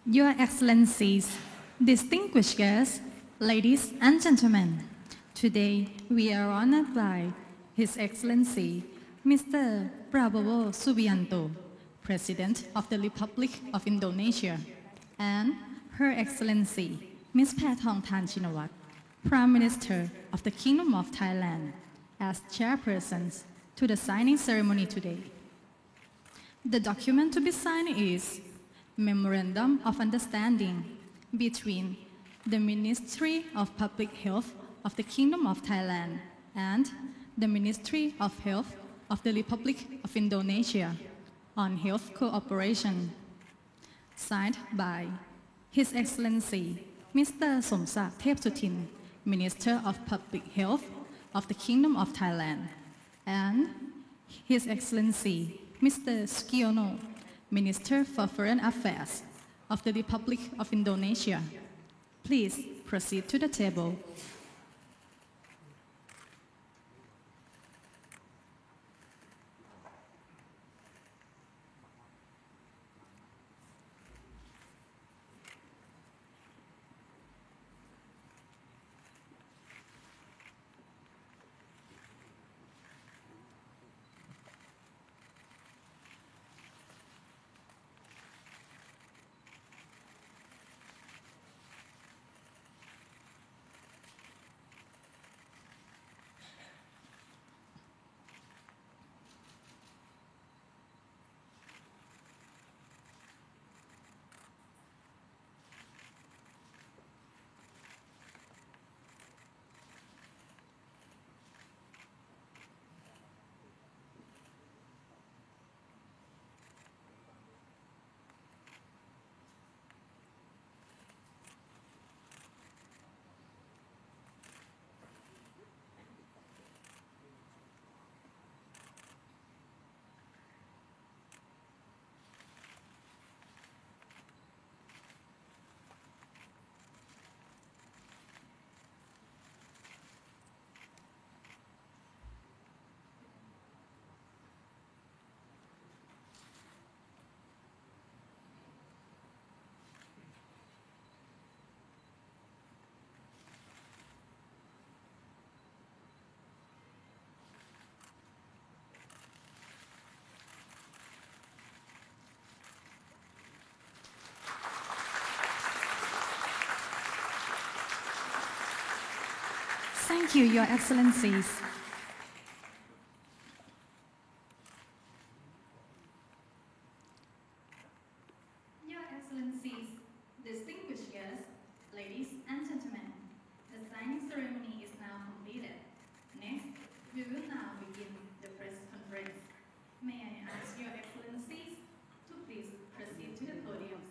Your Excellencies, distinguished guests, ladies and gentlemen, today we are honored by His Excellency Mr. Prabowo Subianto, President of the Republic of Indonesia, and Her Excellency Ms. Paetongtarn Shinawatra, Prime Minister of the Kingdom of Thailand, as chairpersons to the signing ceremony today. The document to be signed is Memorandum of Understanding between the Ministry of Public Health of the Kingdom of Thailand and the Ministry of Health of the Republic of Indonesia on health cooperation, signed by His Excellency Mr. Somsak Thepsutin, Minister of Public Health of the Kingdom of Thailand, and His Excellency Mr. Sukiono, Minister for Foreign Affairs of the Republic of Indonesia. Please proceed to the table. Thank you, Your Excellencies. Your Excellencies, distinguished guests, ladies and gentlemen, the signing ceremony is now completed. Next, we will now begin the press conference. May I ask Your Excellencies to please proceed to the podium.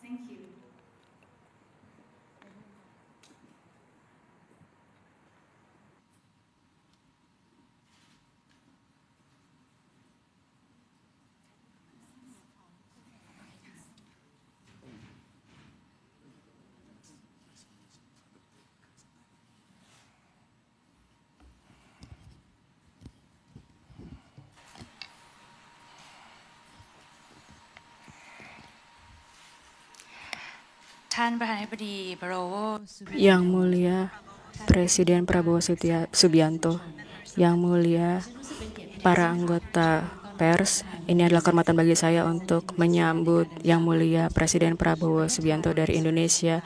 Thank you. Yang Mulia Presiden Prabowo Subianto, Yang Mulia para anggota pers, ini adalah kehormatan bagi saya untuk menyambut Yang Mulia Presiden Prabowo Subianto dari Indonesia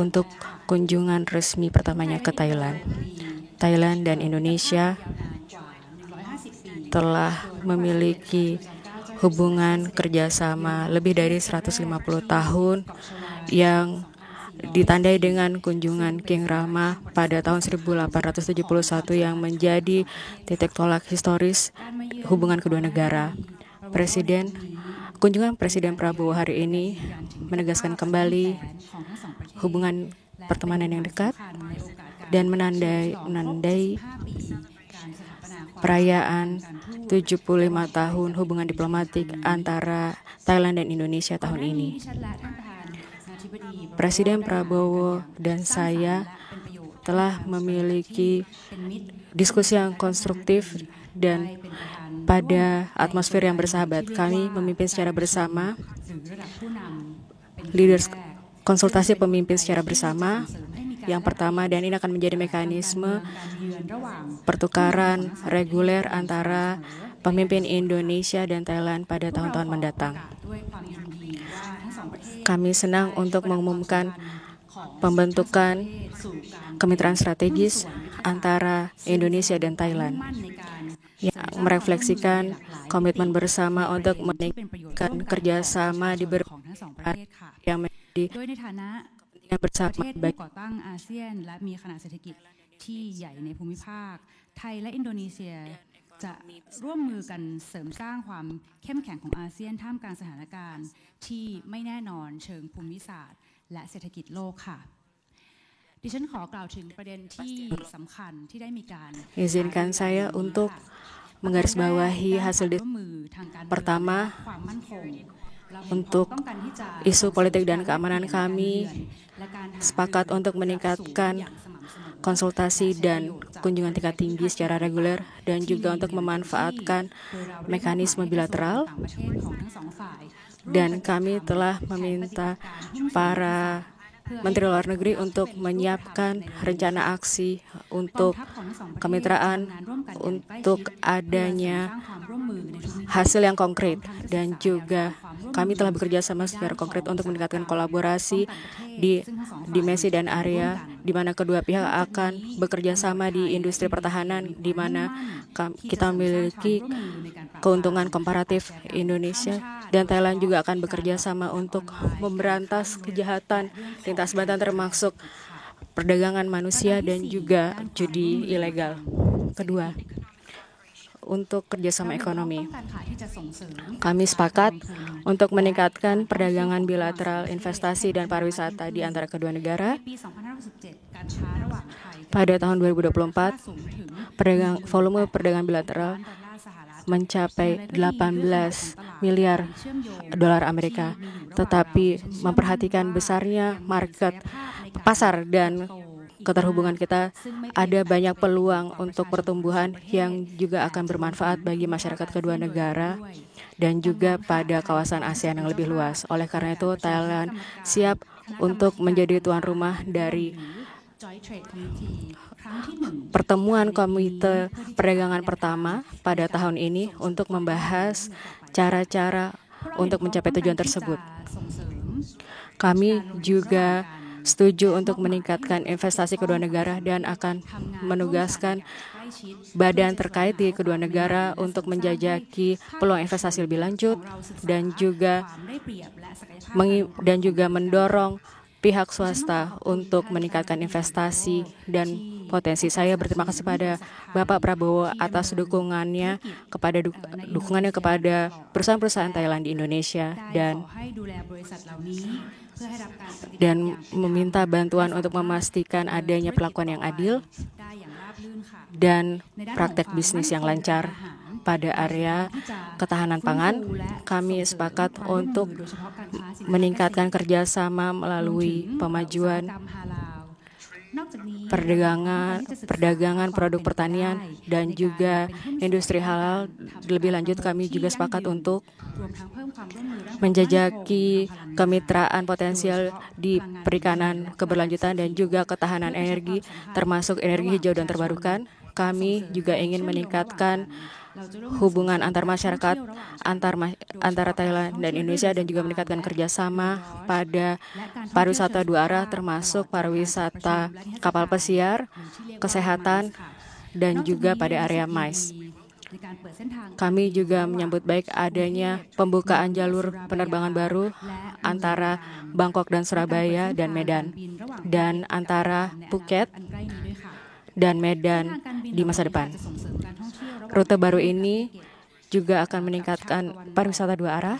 untuk kunjungan resmi pertamanya ke Thailand. Thailand dan Indonesia telah memiliki hubungan kerjasama lebih dari 150 tahun yang ditandai dengan kunjungan King Rama pada tahun 1871 yang menjadi titik tolak historis hubungan kedua negara. Kunjungan Presiden Prabowo hari ini menegaskan kembali hubungan pertemanan yang dekat dan menandai perayaan 75 tahun hubungan diplomatik antara Thailand dan Indonesia tahun ini. Presiden Prabowo dan saya telah memiliki diskusi yang konstruktif dan pada atmosfer yang bersahabat. Kami memimpin secara bersama leaders konsultasi pemimpin secara bersama. Yang pertama, dan ini akan menjadi mekanisme pertukaran reguler antara pemimpin Indonesia dan Thailand pada tahun-tahun mendatang. Kami senang untuk mengumumkan pembentukan kemitraan strategis antara Indonesia dan Thailand yang merefleksikan komitmen bersama untuk meningkatkan kerjasama di berbagai yang menjadi kepentingan bersama ประเทศผู้ก่อตั้งอาเซียนและมีขนาดเศรษฐกิจที่ใหญ่ในภูมิภาคไทยและอินโดนีเซียจะร่วมมือกันเสริมสร้างความเข้มแข็งของอาเซียนท่ามกลางสถานการณ์ที่ไม่แน่นอนเชิงภูมิศาสตร์และเศรษฐกิจโลกค่ะดิฉันขอกล่าวถึงประเด็นที่สำคัญที่ได้มีการ Izinkan saya untuk menggarisbawahi hasil pertama untuk isu politik dan keamanan. Kami sepakat untuk meningkatkan konsultasi dan kunjungan tingkat tinggi secara reguler dan juga untuk memanfaatkan mekanisme bilateral, dan kami telah meminta para Menteri Luar Negeri untuk menyiapkan rencana aksi untuk kemitraan untuk adanya hasil yang konkret, dan juga kami telah bekerja sama secara konkret untuk meningkatkan kolaborasi di dimensi dan area di mana kedua pihak akan bekerja sama di industri pertahanan, di mana kita memiliki keuntungan komparatif. Indonesia dan Thailand juga akan bekerja sama untuk memberantas kejahatan lintas batas termasuk perdagangan manusia dan juga judi ilegal. Kedua, untuk kerjasama ekonomi, kami sepakat untuk meningkatkan perdagangan bilateral, investasi, dan pariwisata di antara kedua negara. Pada tahun 2024, volume perdagangan bilateral mencapai 18 miliar dolar Amerika, tetapi memperhatikan besarnya market pasar dan keterhubungan kita, ada banyak peluang untuk pertumbuhan yang juga akan bermanfaat bagi masyarakat kedua negara dan juga pada kawasan ASEAN yang lebih luas. Oleh karena itu, Thailand siap untuk menjadi tuan rumah dari pertemuan Komite Perdagangan pertama pada tahun ini untuk membahas cara-cara untuk mencapai tujuan tersebut. Kami juga setuju untuk meningkatkan investasi kedua negara dan akan menugaskan badan terkait di kedua negara untuk menjajaki peluang investasi lebih lanjut dan juga mendorong pihak swasta untuk meningkatkan investasi dan potensi. Saya berterima kasih pada Bapak Prabowo atas dukungannya kepada perusahaan-perusahaan Thailand di Indonesia dan meminta bantuan untuk memastikan adanya perlakuan yang adil dan praktek bisnis yang lancar. Pada area ketahanan pangan, kami sepakat untuk meningkatkan kerjasama melalui pemajuan perdagangan produk pertanian dan juga industri halal. Lebih lanjut, kami juga sepakat untuk menjajaki kemitraan potensial di perikanan keberlanjutan dan juga ketahanan energi, termasuk energi hijau dan terbarukan. Kami juga ingin meningkatkan hubungan antar masyarakat antara Thailand dan Indonesia dan juga meningkatkan kerjasama pada pariwisata dua arah, termasuk pariwisata kapal pesiar, kesehatan, dan juga pada area MICE. Kami juga menyambut baik adanya pembukaan jalur penerbangan baru antara Bangkok dan Surabaya dan Medan, dan antara Phuket dan Medan di masa depan. Rute baru ini juga akan meningkatkan pariwisata dua arah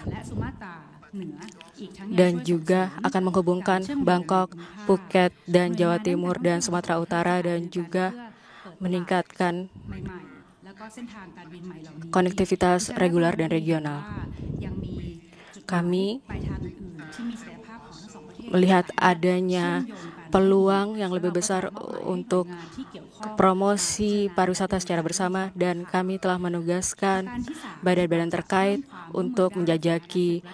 dan juga akan menghubungkan Bangkok, Phuket, dan Jawa Timur dan Sumatera Utara, dan juga meningkatkan konektivitas reguler dan regional. Kami melihat adanya peluang yang lebih besar untuk promosi pariwisata secara bersama, dan kami telah menugaskan badan-badan terkait untuk menjajaki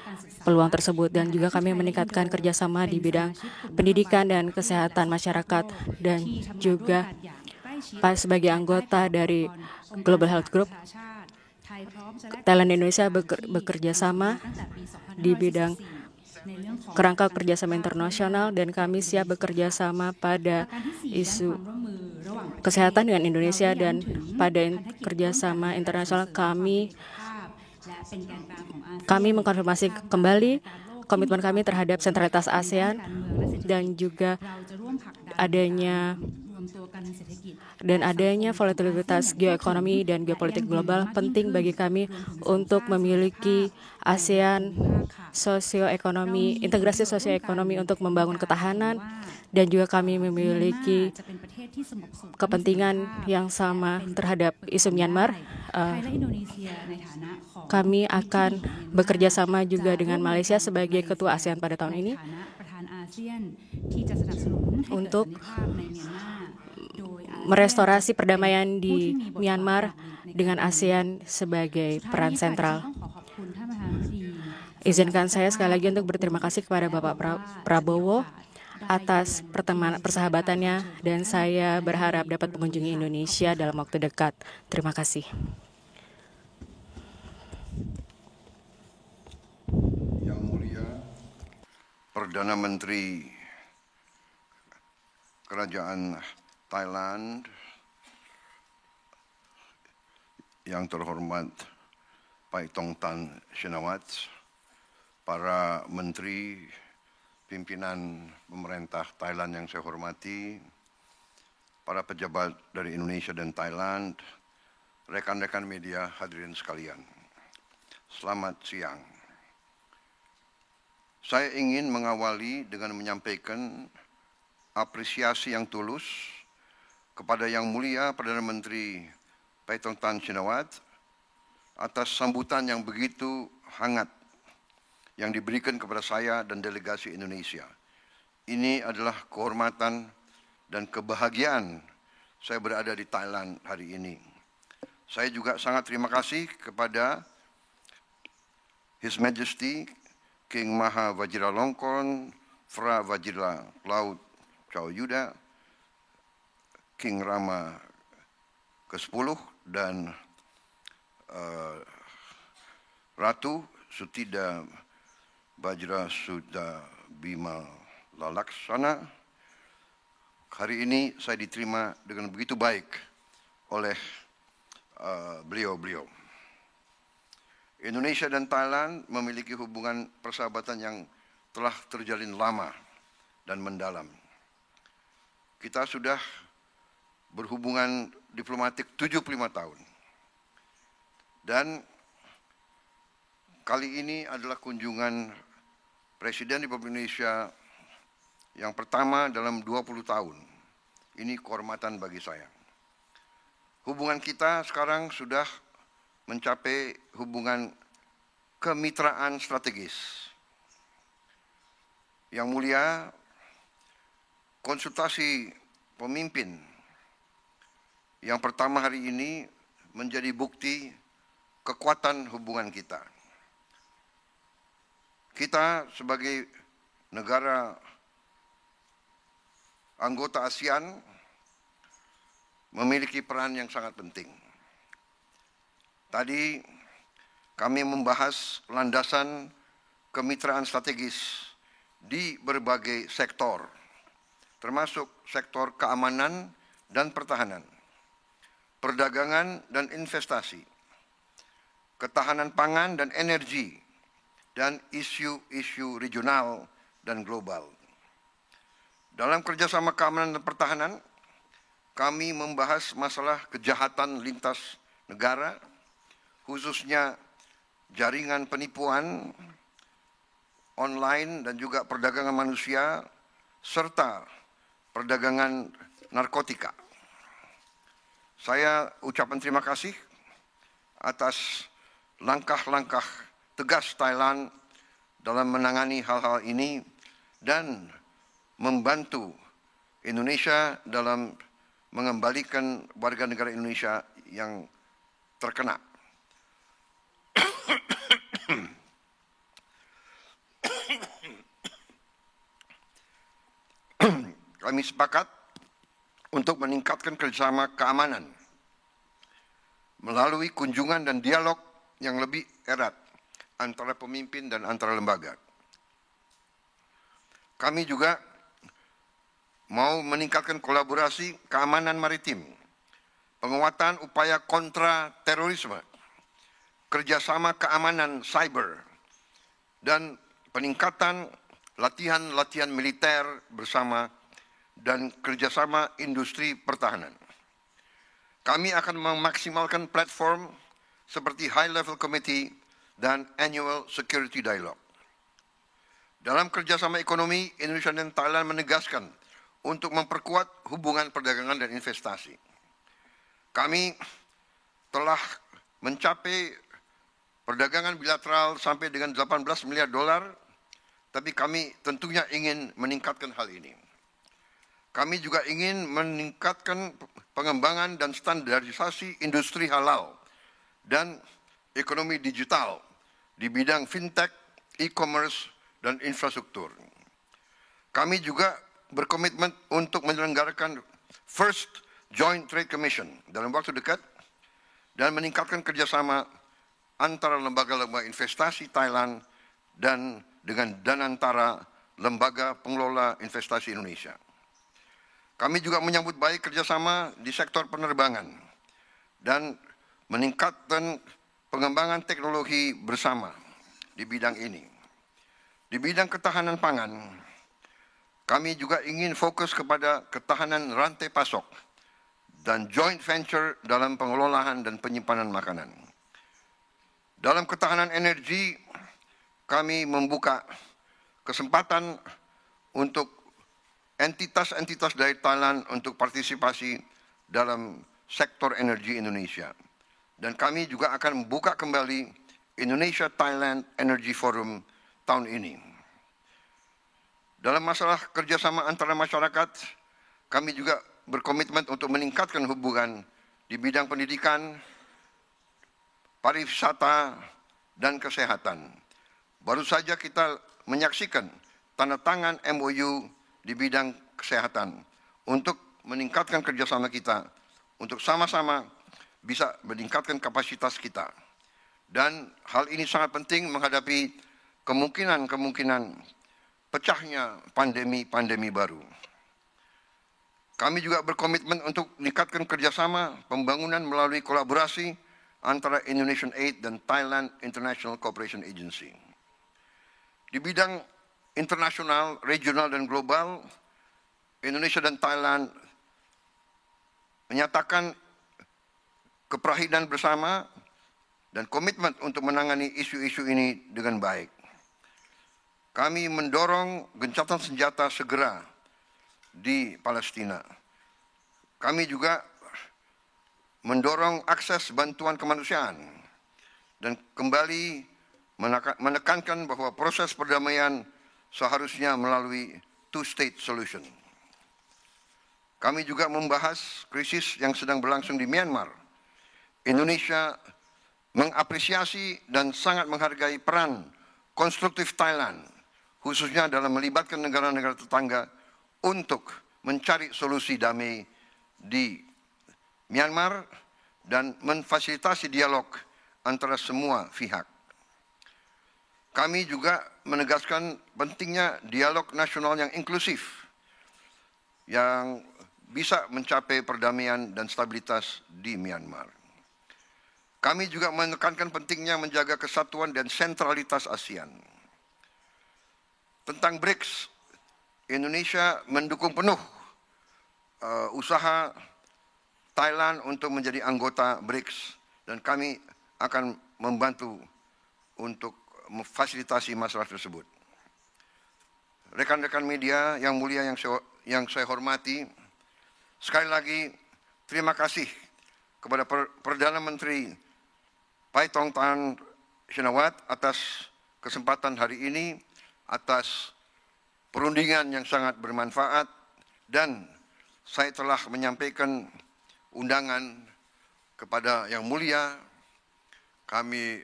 peluang tersebut, dan juga kami meningkatkan kerjasama di bidang pendidikan dan kesehatan masyarakat, dan juga sebagai anggota dari Global Health Group, Thailand Indonesia bekerja sama di bidang kerangka kerjasama internasional, dan kami siap bekerja sama pada isu kesehatan dengan Indonesia, dan pada kerjasama internasional kami mengkonfirmasi kembali komitmen kami terhadap sentralitas ASEAN dan juga adanya volatilitas geoekonomi dan geopolitik global penting bagi kami untuk memiliki ASEAN sosioekonomi, integrasi sosioekonomi untuk membangun ketahanan, dan juga kami memiliki kepentingan yang sama terhadap isu Myanmar. Kami akan bekerja sama juga dengan Malaysia sebagai ketua ASEAN pada tahun ini untuk merestorasi perdamaian di Myanmar dengan ASEAN sebagai peran sentral. Izinkan saya sekali lagi untuk berterima kasih kepada Bapak Prabowo atas persahabatannya, dan saya berharap dapat mengunjungi Indonesia dalam waktu dekat. Terima kasih. Yang Mulia Perdana Menteri Kerajaan Thailand, yang terhormat Paetongtarn Shinawatra, para menteri, pimpinan pemerintah Thailand yang saya hormati, para pejabat dari Indonesia dan Thailand, rekan-rekan media, hadirin sekalian. Selamat siang. Saya ingin mengawali dengan menyampaikan apresiasi yang tulus kepada Yang Mulia Perdana Menteri Paetongtarn Shinawatra atas sambutan yang begitu hangat yang diberikan kepada saya dan delegasi Indonesia. Ini adalah kehormatan dan kebahagiaan saya berada di Thailand hari ini. Saya juga sangat terima kasih kepada His Majesty King Maha Vajiralongkorn Phra Vajiralaut Chow Yuda, King Rama ke-10 dan Ratu Sutida Bajra Sudha Bima Lalaksana. Hari ini saya diterima dengan begitu baik oleh beliau-beliau. Indonesia dan Thailand memiliki hubungan persahabatan yang telah terjalin lama dan mendalam. Kita sudah berhubungan diplomatik 75 tahun. Dan kali ini adalah kunjungan Presiden Republik Indonesia yang pertama dalam 20 tahun. Ini kehormatan bagi saya. Hubungan kita sekarang sudah mencapai hubungan kemitraan strategis. Yang Mulia, konsultasi pemimpin yang pertama hari ini menjadi bukti kekuatan hubungan kita. Kita sebagai negara anggota ASEAN memiliki peran yang sangat penting. Tadi kami membahas landasan kemitraan strategis di berbagai sektor, termasuk sektor keamanan dan pertahanan, perdagangan dan investasi, ketahanan pangan dan energi, dan isu-isu regional dan global. Dalam kerjasama keamanan dan pertahanan, kami membahas masalah kejahatan lintas negara, khususnya jaringan penipuan online dan juga perdagangan manusia, serta perdagangan narkotika. Saya ucapkan terima kasih atas langkah-langkah tegas Thailand dalam menangani hal-hal ini dan membantu Indonesia dalam mengembalikan warga negara Indonesia yang terkena. Kami sepakat untuk meningkatkan kerjasama keamanan melalui kunjungan dan dialog yang lebih erat antara pemimpin dan antara lembaga. Kami juga mau meningkatkan kolaborasi keamanan maritim, penguatan upaya kontra terorisme, kerjasama keamanan cyber, dan peningkatan latihan-latihan militer bersama dan kerjasama industri pertahanan. Kami akan memaksimalkan platform seperti High Level Committee dan Annual Security Dialogue. Dalam kerjasama ekonomi, Indonesia dan Thailand menegaskan untuk memperkuat hubungan perdagangan dan investasi. Kami telah mencapai perdagangan bilateral sampai dengan 18 miliar dolar, tapi kami tentunya ingin meningkatkan hal ini. Kami juga ingin meningkatkan pengembangan dan standarisasi industri halal dan ekonomi digital di bidang fintech, e-commerce, dan infrastruktur. Kami juga berkomitmen untuk menyelenggarakan First Joint Trade Commission dalam waktu dekat dan meningkatkan kerjasama antara lembaga-lembaga investasi Thailand dan dengan Danantara, lembaga pengelola investasi Indonesia. Kami juga menyambut baik kerjasama di sektor penerbangan dan meningkatkan pengembangan teknologi bersama di bidang ini. Di bidang ketahanan pangan, kami juga ingin fokus kepada ketahanan rantai pasok dan joint venture dalam pengelolaan dan penyimpanan makanan. Dalam ketahanan energi, kami membuka kesempatan untuk entitas-entitas dari Thailand untuk partisipasi dalam sektor energi Indonesia. Dan kami juga akan membuka kembali Indonesia-Thailand Energy Forum tahun ini. Dalam masalah kerjasama antara masyarakat, kami juga berkomitmen untuk meningkatkan hubungan di bidang pendidikan, pariwisata, dan kesehatan. Baru saja kita menyaksikan tanda tangan MOU di bidang kesehatan untuk meningkatkan kerjasama kita, untuk sama-sama bisa meningkatkan kapasitas kita. Dan hal ini sangat penting menghadapi kemungkinan pecahnya pandemi baru. Kami juga berkomitmen untuk meningkatkan kerjasama pembangunan melalui kolaborasi antara Indonesian Aid dan Thailand International Cooperation Agency. Di bidang internasional, regional, dan global, Indonesia dan Thailand menyatakan keprahidan bersama dan komitmen untuk menangani isu-isu ini dengan baik. Kami mendorong gencatan senjata segera di Palestina. Kami juga mendorong akses bantuan kemanusiaan dan kembali menekankan bahwa proses perdamaian seharusnya melalui two-state solution. Kami juga membahas krisis yang sedang berlangsung di Myanmar. Indonesia mengapresiasi dan sangat menghargai peran konstruktif Thailand, khususnya dalam melibatkan negara-negara tetangga untuk mencari solusi damai di Myanmar dan memfasilitasi dialog antara semua pihak. Kami juga menegaskan pentingnya dialog nasional yang inklusif, yang bisa mencapai perdamaian dan stabilitas di Myanmar. Kami juga menekankan pentingnya menjaga kesatuan dan sentralitas ASEAN. Tentang BRICS, Indonesia mendukung penuh usaha Thailand untuk menjadi anggota BRICS, dan kami akan membantu untuk memfasilitasi masalah tersebut. Rekan-rekan media yang mulia yang saya hormati, sekali lagi terima kasih kepada Perdana Menteri Paetongtarn Shinawatra atas kesempatan hari ini, atas perundingan yang sangat bermanfaat, dan saya telah menyampaikan undangan kepada Yang Mulia. Kami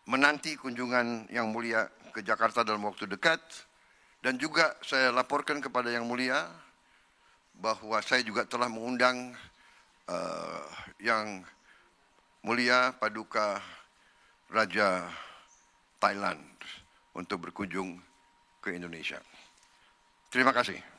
menanti kunjungan Yang Mulia ke Jakarta dalam waktu dekat. Dan juga saya laporkan kepada Yang Mulia bahwa saya juga telah mengundang Yang Mulia Paduka Raja Thailand untuk berkunjung ke Indonesia. Terima kasih.